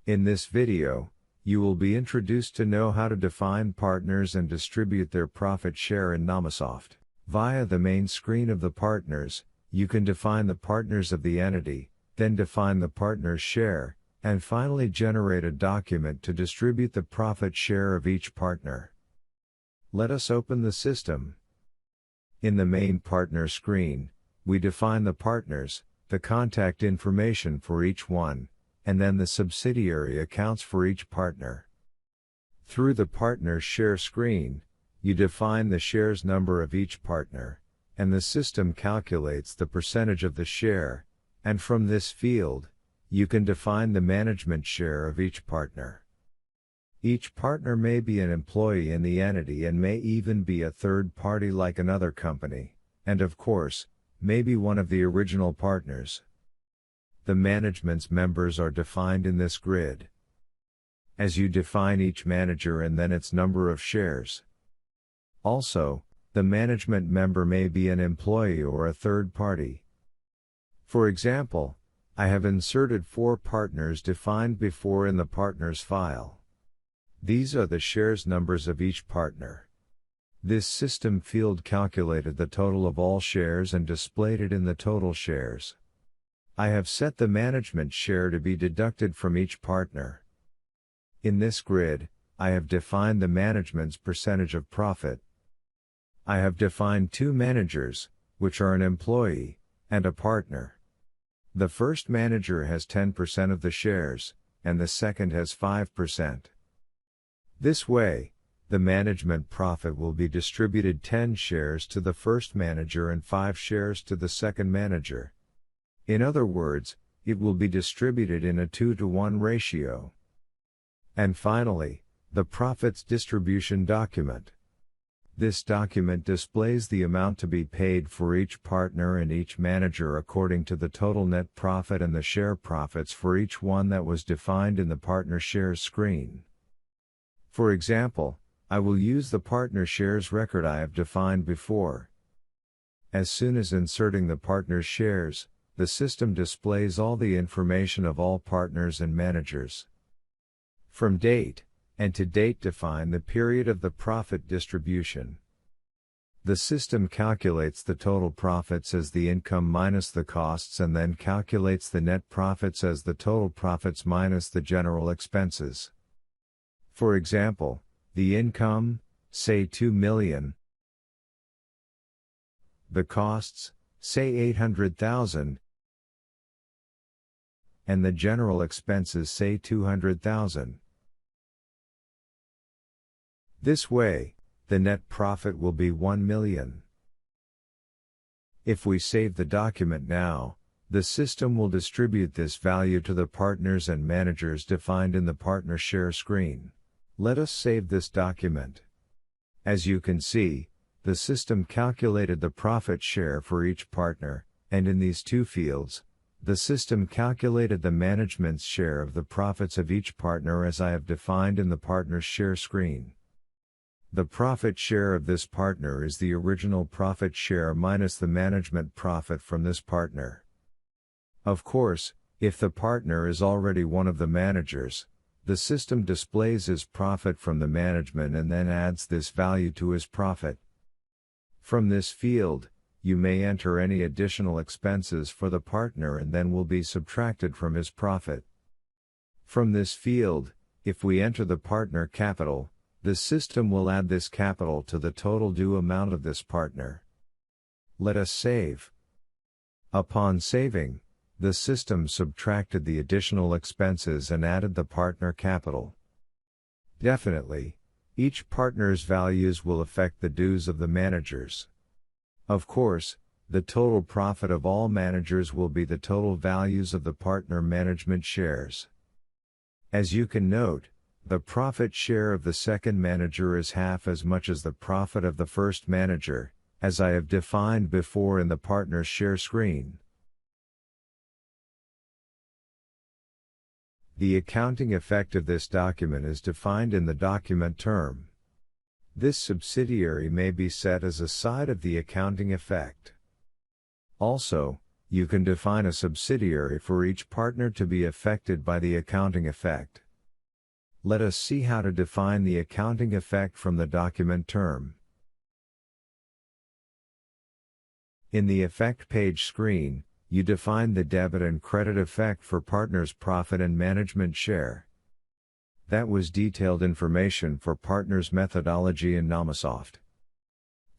In this video, you will be introduced to know how to define partners and distribute their profit share in Namasoft. Via the main screen of the partners, you can define the partners of the entity, then define the partner's share, and finally generate a document to distribute the profit share of each partner. Let us open the system. In the main partner screen, we define the partners, the contact information for each one, and then the subsidiary accounts for each partner. Through the partner's share screen, you define the shares number of each partner, and the system calculates the percentage of the share, and from this field, you can define the management share of each partner. Each partner may be an employee in the entity and may even be a third party like another company, and of course, may be one of the original partners. The management's members are defined in this grid. As you define each manager and then its number of shares. Also, the management member may be an employee or a third party. For example, I have inserted 4 partners defined before in the partners file. These are the shares numbers of each partner. This system field calculated the total of all shares and displayed it in the total shares. I have set the management share to be deducted from each partner. In this grid, I have defined the management's percentage of profit. I have defined 2 managers, which are an employee and a partner. The first manager has 10% of the shares, and the second has 5%. This way, the management profit will be distributed 10 shares to the first manager and 5 shares to the second manager. In other words, it will be distributed in a 2-to-1 ratio. And finally, the profits distribution document. This document displays the amount to be paid for each partner and each manager according to the total net profit and the share profits for each one that was defined in the partner shares screen. For example, I will use the partner shares record I have defined before. As soon as inserting the partner's shares, the system displays all the information of all partners and managers. From date and to date define the period of the profit distribution. The system calculates the total profits as the income minus the costs and then calculates the net profits as the total profits minus the general expenses. For example, the income, say 2 million. The costs, say 800,000. And the general expenses say 200,000. This way, the net profit will be 1 million. If we save the document now, the system will distribute this value to the partners and managers defined in the partner share screen. Let us save this document. As you can see, the system calculated the profit share for each partner, and in these 2 fields, the system calculated the management's share of the profits of each partner as I have defined in the partner's share screen. The profit share of this partner is the original profit share minus the management profit from this partner. Of course, if the partner is already one of the managers, the system displays his profit from the management and then adds this value to his profit. From this field, you may enter any additional expenses for the partner and then will be subtracted from his profit. From this field, if we enter the partner capital, the system will add this capital to the total due amount of this partner. Let us save. Upon saving, the system subtracted the additional expenses and added the partner capital. Definitely, each partner's values will affect the dues of the managers. Of course, the total profit of all managers will be the total values of the partner management shares. As you can note, the profit share of the second manager is half as much as the profit of the first manager, as I have defined before in the partner's share screen. The accounting effect of this document is defined in the document term. This subsidiary may be set as a side of the accounting effect. Also, you can define a subsidiary for each partner to be affected by the accounting effect. Let us see how to define the accounting effect from the document term. In the Effect Page screen, you define the debit and credit effect for partners' profit and management share. That was detailed information for partners' methodology in Namasoft.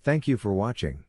Thank you for watching.